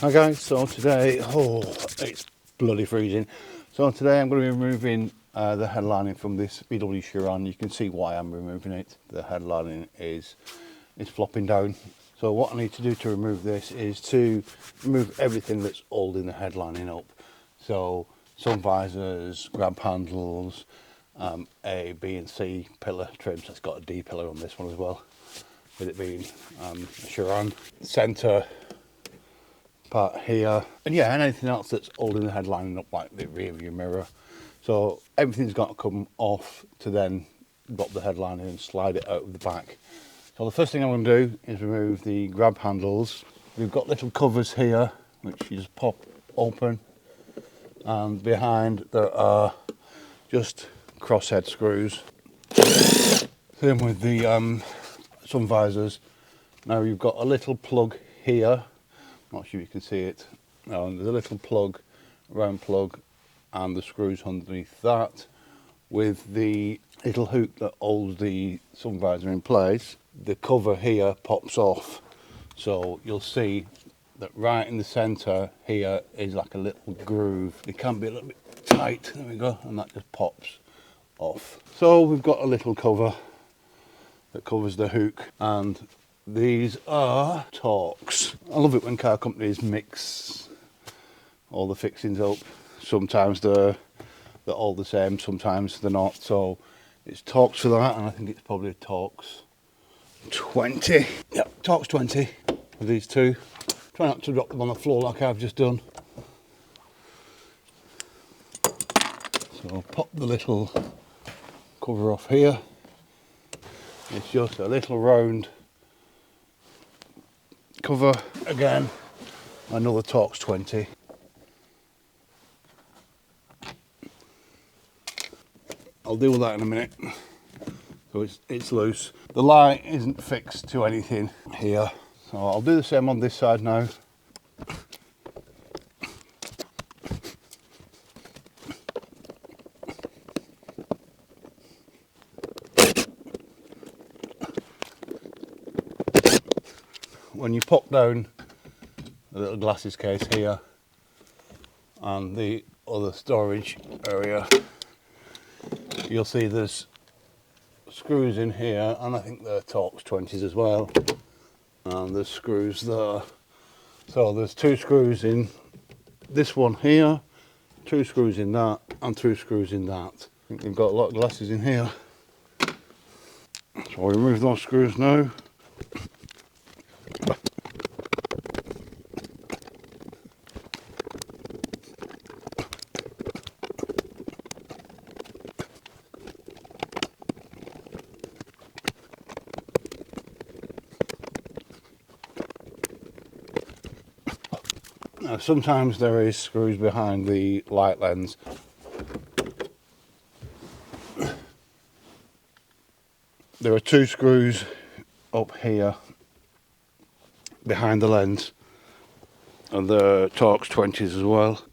Hi guys, so today, it's bloody freezing. So today I'm going to be removing the headlining from this VW Sharan. You can see why I'm removing it. The headlining is flopping down. So what I need to do to remove this is to remove everything that's holding the headlining up. So sun visors, grab handles, A, B and C pillar trims. It's got a D pillar on this one as well, with it being a Sharan. Centre part here, and yeah, and anything else that's holding the headlining up, like the rear view mirror. So everything's got to come off to then drop the headlining and slide it out of the back. So the first thing I'm going to do is remove the grab handles. We've got little covers here which you just pop open, and behind there are just crosshead screws. Same with the sun visors. Now you've got a little plug here. Not sure you can see it. There's a little plug, round plug, and the screws underneath that, with the little hook that holds the sun visor in place. The cover here pops off, so you'll see that right in the centre here is like a little groove. It can be a little bit tight, there we go, and that just pops off. So we've got a little cover that covers the hook, and these are Torx. I love it when car companies mix all the fixings up. Sometimes they're all the same, sometimes they're not. So it's Torx for that, and I think it's probably a Torx 20. Yep, Torx 20 for these two. Try not to drop them on the floor like I've just done. So I'll pop the little cover off here. It's just a little round cover, again, another Torx 20. I'll deal with that in a minute. So it's loose. The light isn't fixed to anything here, so I'll do the same on this side now. When you pop down the little glasses case here and the other storage area, you'll see there's screws in here, and I think they're Torx 20s as well, and there's screws there. So there's two screws in this one here, two screws in that, and two screws in that. I think they've got a lot of glasses in here. So I'll remove those screws now. Now, sometimes there is screws behind the light lens. There are two screws up here behind the lens, and the Torx 20s as well.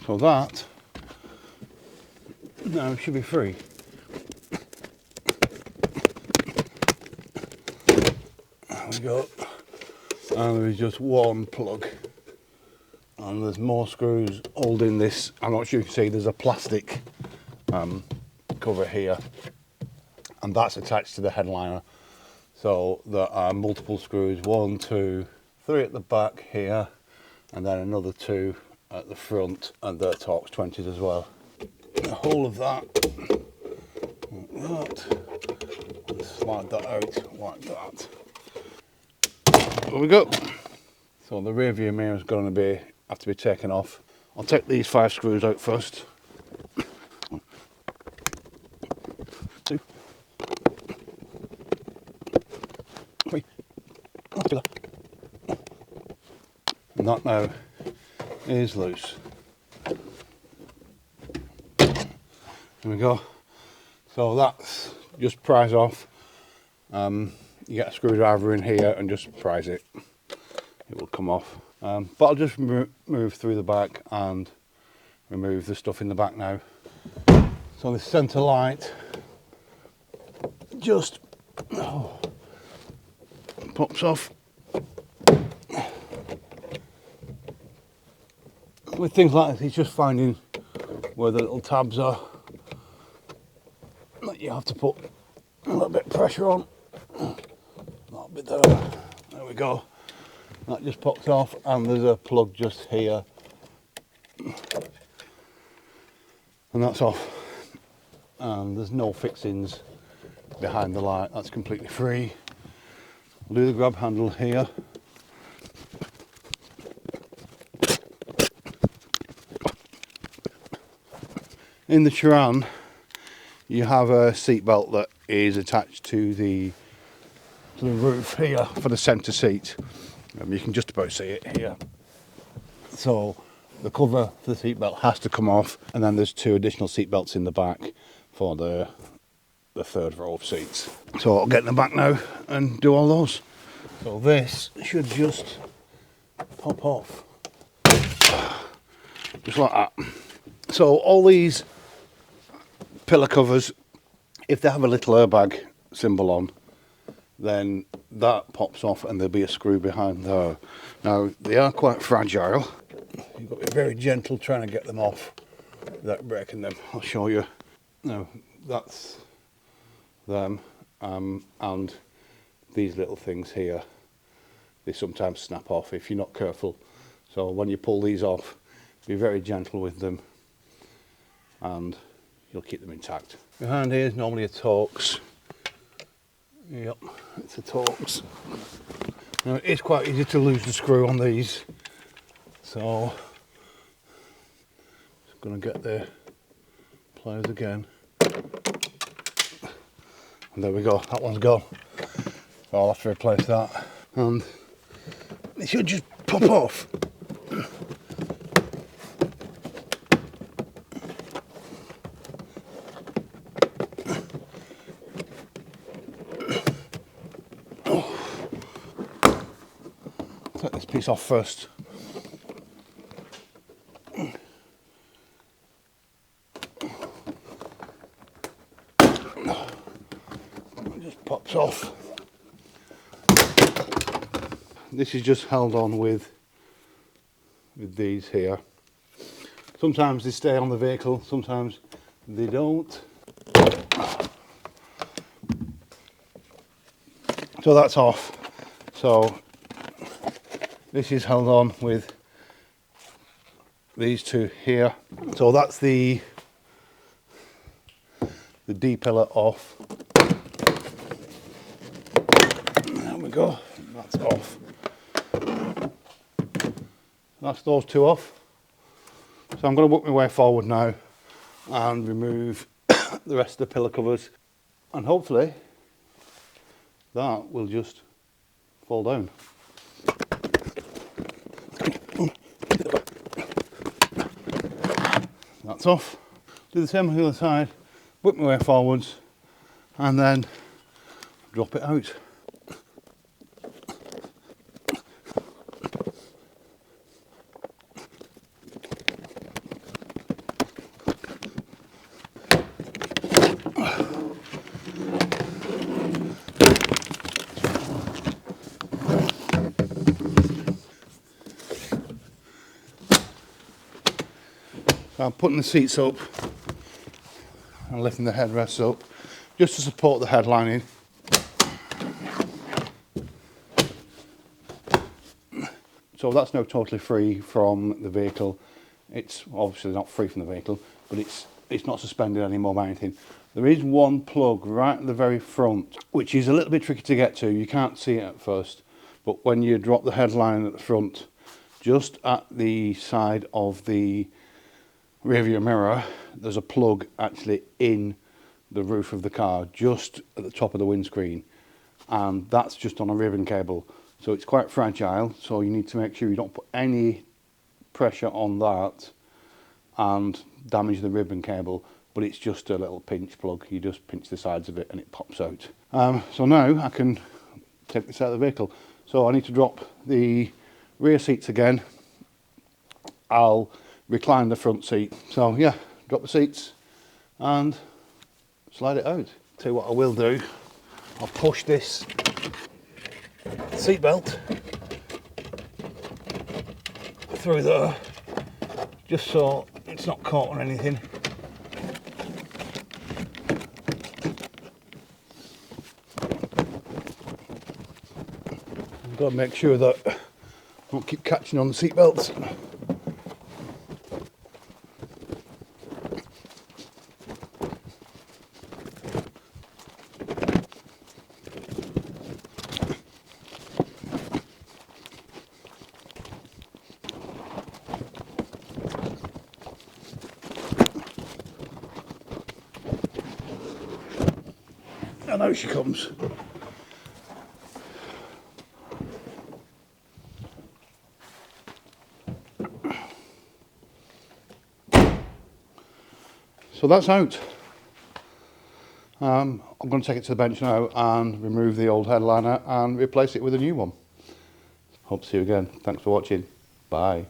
So that now should be free. There we go. And there is just one plug, and there's more screws holding this. I'm not sure you can see, there's a plastic cover here, and that's attached to the headliner. So there are multiple screws, 1, 2, 3 at the back here, and then another 2 at the front, and they're Torx 20s as well. The whole of that, like that, and slide that out like that. There we go. So the rear view mirror is going to have to be taken off. I'll take these 5 screws out first. 1, 2, 3, 4. And that now is loose. There we go. So that's just prise off. You get a screwdriver in here and just prise it. It will come off. But I'll just move through the back and remove the stuff in the back now. So the centre light just pops off with things like this, it's just finding where the little tabs are that you have to put a little bit of pressure on. That bit there. There we go. That just pops off, and there's a plug just here, and that's off. And there's no fixings behind the light, that's completely free. I'll do the grab handle here. In the Sharan, you have a seat belt that is attached to the roof here for the centre seat. You can just about see it here. So the cover for the seat belt has to come off, and then there's 2 additional seat belts in the back for the 3rd row of seats. So I'll get in the back now and do all those. So this should just pop off, just like that. So all these pillar covers, if they have a little airbag symbol on, then that pops off and there'll be a screw behind there. Now they are quite fragile. You've got to be very gentle trying to get them off without breaking them. I'll show you. Now that's them, and these little things here, they sometimes snap off if you're not careful. So when you pull these off, be very gentle with them and you'll keep them intact. Behind here is normally a Torx. Yep, it's a Torx. Now it is quite easy to lose the screw on these, so just going to get the pliers again. And there we go, that one's gone. So I'll have to replace that. And it should just pop off. Take this piece off first. It just pops off. This is just held on with these here. Sometimes they stay on the vehicle, sometimes they don't. So that's off. So this is held on with these 2 here. So that's the D pillar off. There we go, that's off. That's those 2 off. So I'm going to work my way forward now and remove the rest of the pillar covers, and hopefully that will just fall down. That's off. Do the same on the other side, work my way forwards and then drop it out. So I'm putting the seats up and lifting the headrests up just to support the headlining. So that's now totally free from the vehicle. It's obviously not free from the vehicle, but it's not suspended anymore by anything. There is one plug right at the very front, which is a little bit tricky to get to. You can't see it at first, but when you drop the headline at the front, just at the side of the rear view mirror, there's a plug actually in the roof of the car, just at the top of the windscreen, and that's just on a ribbon cable. So it's quite fragile, so you need to make sure you don't put any pressure on that and damage the ribbon cable, but it's just a little pinch plug. You just pinch the sides of it and it pops out. So now I can take this out of the vehicle. So I need to drop the rear seats again. I'll recline the front seat. So yeah, drop the seats and slide it out. Tell you what I will do, I'll push this seat belt through there just so it's not caught on anything. I've got to make sure that I don't keep catching on the seat belts. And out she comes. So that's out. I'm going to take it to the bench now and remove the old headliner and replace it with a new one. Hope to see you again. Thanks for watching. Bye.